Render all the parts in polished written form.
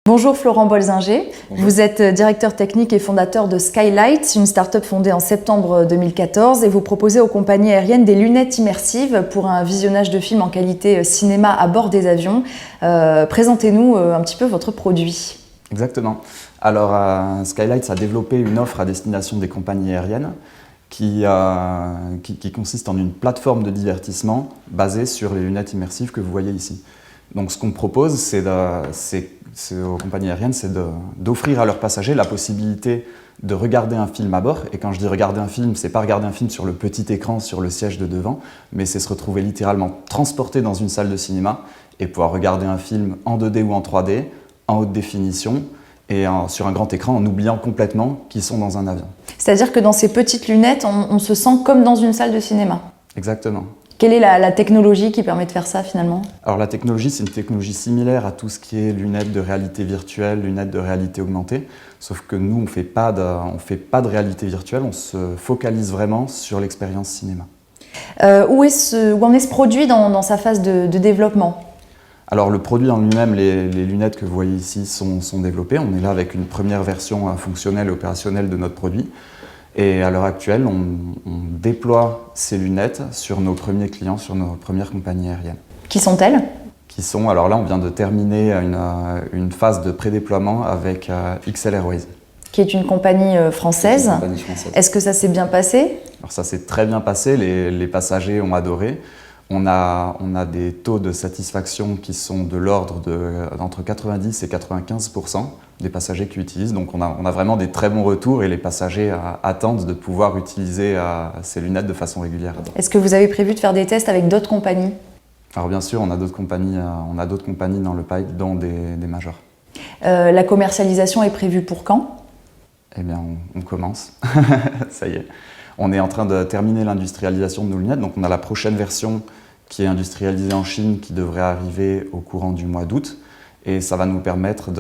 Bonjour Florent Bolzinger, Bonjour. Vous êtes directeur technique et fondateur de Skylight, une start-up fondée en septembre 2014 et vous proposez aux compagnies aériennes des lunettes immersives pour un visionnage de films en qualité cinéma à bord des avions. Présentez-nous un petit peu votre produit. Exactement. Alors Skylight a développé une offre à destination des compagnies aériennes qui consiste en une plateforme de divertissement basée sur les lunettes immersives que vous voyez ici. Donc ce qu'on propose aux compagnies aériennes, c'est d'offrir à leurs passagers la possibilité de regarder un film à bord. Et quand je dis regarder un film, c'est pas regarder un film sur le petit écran, sur le siège de devant, mais c'est se retrouver littéralement transporté dans une salle de cinéma et pouvoir regarder un film en 2D ou en 3D, en haute définition, et sur un grand écran en oubliant complètement qu'ils sont dans un avion. C'est-à-dire que dans ces petites lunettes, on se sent comme dans une salle de cinéma. Exactement. Quelle est la technologie qui permet de faire ça finalement? Alors la technologie, c'est une technologie similaire à tout ce qui est lunettes de réalité virtuelle, lunettes de réalité augmentée, sauf que nous, on fait pas de réalité virtuelle, on se focalise vraiment sur l'expérience cinéma. Où en est ce produit dans sa phase de développement? Alors le produit en lui-même, les lunettes que vous voyez ici sont développées. On est là avec une première version fonctionnelle et opérationnelle de notre produit. Et à l'heure actuelle, on déploie ces lunettes sur nos premiers clients, sur nos premières compagnies aériennes. Qui sont-elles? Alors là, on vient de terminer une phase de pré-déploiement avec XL Airways. Qui est une compagnie française. Une compagnie française. Est-ce que ça s'est bien passé? Alors ça s'est très bien passé, les passagers ont adoré. On a des taux de satisfaction qui sont de l'ordre d'entre 90 et 95% des passagers qui l'utilisent. Donc on a vraiment des très bons retours et les passagers attendent de pouvoir utiliser ces lunettes de façon régulière. Est-ce que vous avez prévu de faire des tests avec d'autres compagnies? Alors bien sûr, on a d'autres compagnies dans le pipe, dont des majors. La commercialisation est prévue pour quand? Eh bien, on commence. Ça y est. On est en train de terminer l'industrialisation de nos lunettes. Donc on a la prochaine version qui est industrialisée en Chine qui devrait arriver au courant du mois d'août. Et ça va nous permettre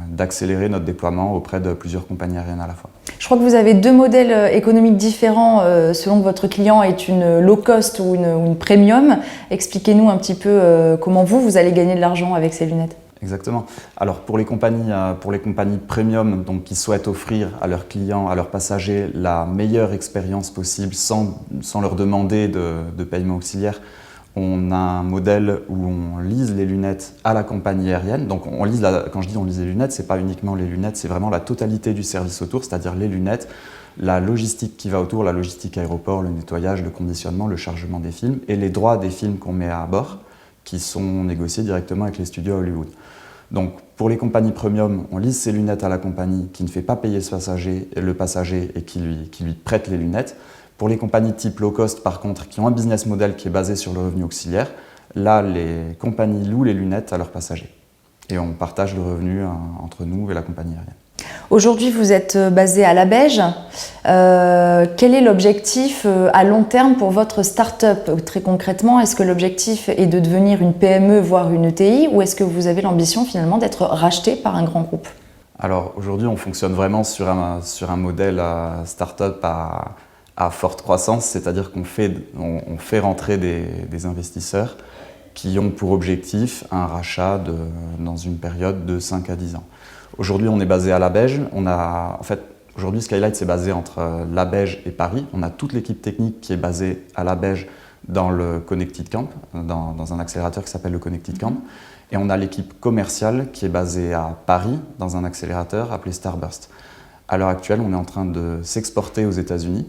d'accélérer notre déploiement auprès de plusieurs compagnies aériennes à la fois. Je crois que vous avez deux modèles économiques différents selon que votre client est une low cost ou une premium. Expliquez-nous un petit peu comment vous allez gagner de l'argent avec ces lunettes. Exactement. Alors pour les compagnies premium donc, qui souhaitent offrir à leurs clients, à leurs passagers la meilleure expérience possible sans leur demander de paiement auxiliaire, on a un modèle où on lise les lunettes à la compagnie aérienne. Donc quand je dis on lise les lunettes, c'est pas uniquement les lunettes, c'est vraiment la totalité du service autour, c'est-à-dire les lunettes, la logistique qui va autour, la logistique aéroport, le nettoyage, le conditionnement, le chargement des films et les droits des films qu'on met à bord qui sont négociés directement avec les studios à Hollywood. Donc pour les compagnies premium, on lise ces lunettes à la compagnie qui ne fait pas payer le passager et qui lui prête les lunettes. Pour les compagnies type low cost, par contre, qui ont un business model qui est basé sur le revenu auxiliaire, là, les compagnies louent les lunettes à leurs passagers. Et on partage le revenu entre nous et la compagnie aérienne. Aujourd'hui, vous êtes basé à Labège. Quel est l'objectif à long terme pour votre start-up? Très concrètement, est-ce que l'objectif est de devenir une PME, voire une ETI, ou est-ce que vous avez l'ambition finalement d'être racheté par un grand groupe? Alors aujourd'hui, on fonctionne vraiment sur un modèle start-up à forte croissance, c'est-à-dire qu'on fait rentrer des investisseurs qui ont pour objectif un rachat dans une période de 5 à 10 ans. Aujourd'hui, on est basé à Labège. Aujourd'hui, Skylight c'est basé entre Labège et Paris. On a toute l'équipe technique qui est basée à Labège dans le Connected Camp, dans un accélérateur qui s'appelle le Connected Camp. Et on a l'équipe commerciale qui est basée à Paris dans un accélérateur appelé Starburst. À l'heure actuelle, on est en train de s'exporter aux États-Unis,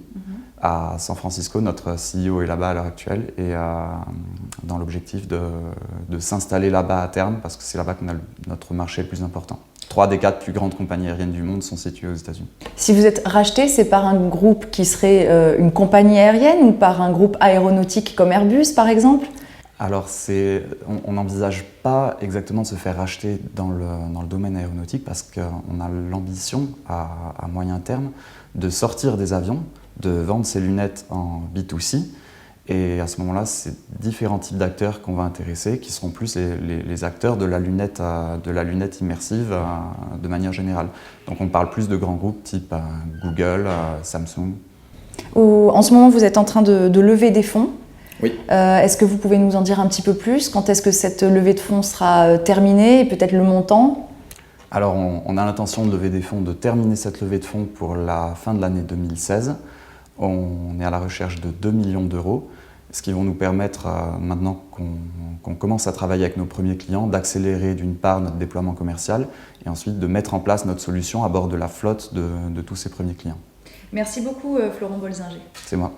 à San Francisco. Notre CEO est là-bas à l'heure actuelle et dans l'objectif de s'installer là-bas à terme parce que c'est là-bas qu'on a notre marché le plus important. 3 des 4 plus grandes compagnies aériennes du monde sont situées aux États-Unis. Si vous êtes racheté, c'est par un groupe qui serait une compagnie aérienne ou par un groupe aéronautique comme Airbus, par exemple? Alors, on n'envisage pas exactement de se faire racheter dans le domaine aéronautique parce qu'on a l'ambition, à moyen terme, de sortir des avions, de vendre ces lunettes en B2C. Et à ce moment-là, c'est différents types d'acteurs qu'on va intéresser, qui seront plus les acteurs de la lunette immersive de manière générale. Donc on parle plus de grands groupes type Google, Samsung. En ce moment, vous êtes en train de lever des fonds. Oui. Est-ce que vous pouvez nous en dire un petit peu plus? Quand est-ce que cette levée de fonds sera terminée et peut-être le montant? Alors on a l'intention de lever des fonds, de terminer cette levée de fonds pour la fin de l'année 2016. On est à la recherche de 2 millions d'euros, ce qui vont nous permettre, maintenant qu'on commence à travailler avec nos premiers clients, d'accélérer d'une part notre déploiement commercial et ensuite de mettre en place notre solution à bord de la flotte de tous ces premiers clients. Merci beaucoup Florent Bolzinger. C'est moi.